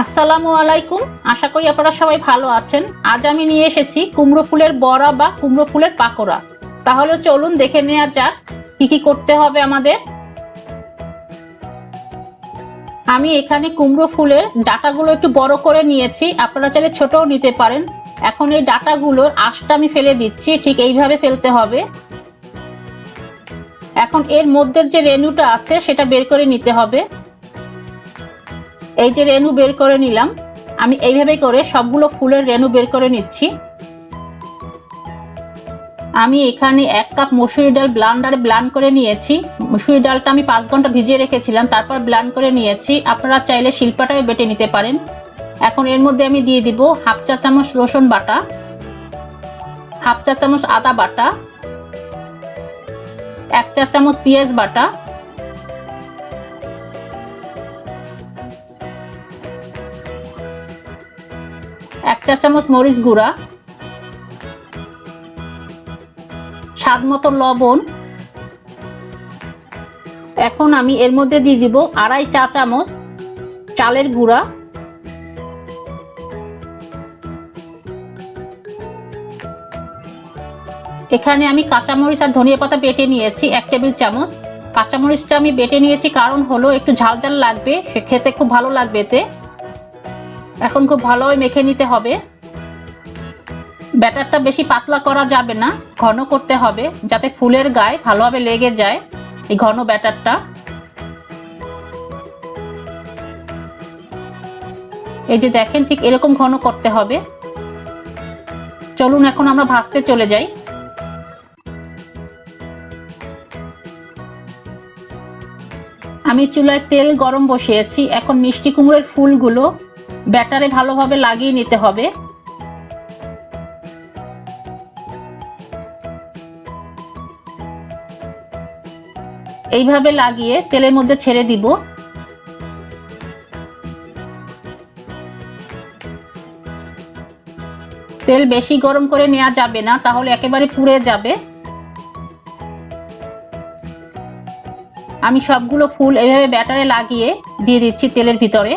আসসালামু আলাইকুম। আশা করি আপনারা সবাই ভালো আছেন। আজ আমি নিয়ে এসেছি কুমড়ো ফুলের বড়া বা কুমড়ো ফুলের পাকোড়া। তাহলে চলুন দেখে নেওয়া যাক কি কি করতে হবে আমাদের। আমি এখানে কুমড়ো ফুলের ডাঁটাগুলো একটু বড় করে নিয়েছি, আপনারা চাইলে ছোটও নিতে পারেন। এখন এই ডাঁটাগুলোর আঁশটা আমি ফেলে দিচ্ছি, ঠিক এইভাবে ফেলতে হবে। এখন এর মধ্যের যে রেণুটা আছে সেটা বের করে নিতে হবে। এই যে রেণু বের করে নিলাম, আমি এইভাবে করে সবগুলো ফুলের রেণু বের করে নিচ্ছি। আমি এখানে 1 কাপ মসুরি ডাল ব্লান্ডারে ব্লান্ড করে নিয়েছি। মসুরি ডালটা আমি 5 ঘন্টা ভিজিয়ে রেখেছিলাম, তারপর ব্লান্ড করে নিয়েছি। আপনারা চাইলে শিলপাটায় বেটে নিতে পারেন। এখন এর মধ্যে আমি দিয়ে দিব হাফ চা চামচ রসুন বাটা, হাফ চা চামচ আদা বাটা, 1 চা চামচ পেঁয়াজ বাটা, 1 চা চামচ মরিচ গুঁড়া, স্বাদ মতো লবণ। এখন আমি এর মধ্যে দিয়ে দিব 2.5 চা চামচ চালের গুঁড়া, এখানে আমি কাঁচামরিচ আর ধনিয়া পাতা বেটে নিয়েছি 1 টেবিল চামচ। কাঁচামরিচটা আমি বেটে নিয়েছি কারণ হলো একটু ঝাল ঝাল লাগবে, খেতে খুব ভালো লাগবে এতে। এখন খুব ভালোভাবে মেখে নিতে হবে। ব্যাটারটা বেশি পাতলা করা যাবে না, ঘন করতে হবে যাতে ফুলের গায়ে ভালোভাবে লেগে যায় এই ঘন ব্যাটারটা। এই যে দেখেন, ঠিক এরকম ঘন করতে হবে। চলুন এখন আমরা ভাজতে চলে যাই। আমি চুলায় তেল গরম বসিয়েছি। এখন মিষ্টি কুমড়োর ফুলগুলো ব্যাটারে ভালোভাবে লাগিয়ে নিতে হবে। এইভাবে লাগিয়ে তেলের মধ্যে ছেড়ে দিব। তেল বেশি গরম করে নেওয়া যাবে না, তাহলে একেবারে পুড়ে যাবে। আমি সবগুলো ফুল এইভাবে ব্যাটারে লাগিয়ে দিয়ে দিচ্ছি তেলের ভিতরে।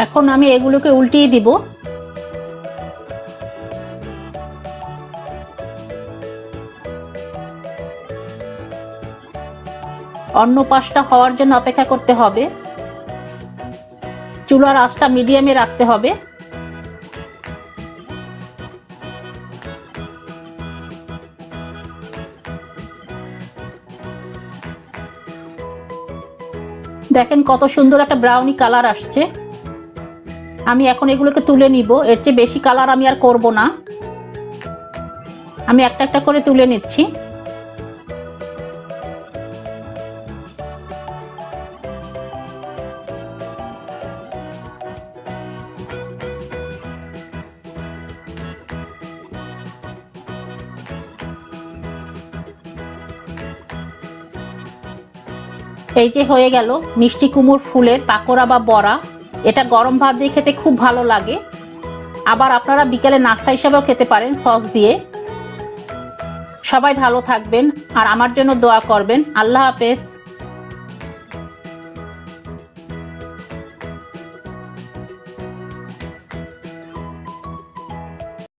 এখন আমি এগুলোকে উল্টিয়ে দিব। অন্য পাশটা হওয়ার জন্য অপেক্ষা করতে হবে। চুলার আঁচটা মিডিয়ামে রাখতে হবে। দেখেন কত সুন্দর একটা ব্রাউনি কালার আসছে। আমি এখন এগুলোকে তুলে নিব। এর চেয়ে বেশি কালার আমি আর করব না। আমি একটা একটা করে তুলে নিচ্ছি। এই যে হয়ে গেল মিষ্টি কুমড়োর ফুলের পাকোড়া বা বড়া। এটা গরম ভাত দিয়ে খেতে খুব ভালো লাগে। আবার আপনারা বিকেলে নাস্তা হিসেবেও খেতে পারেন সস দিয়ে। সবাই ভালো থাকবেন আর আমার জন্য দোয়া করবেন। আল্লাহ হাফেজ।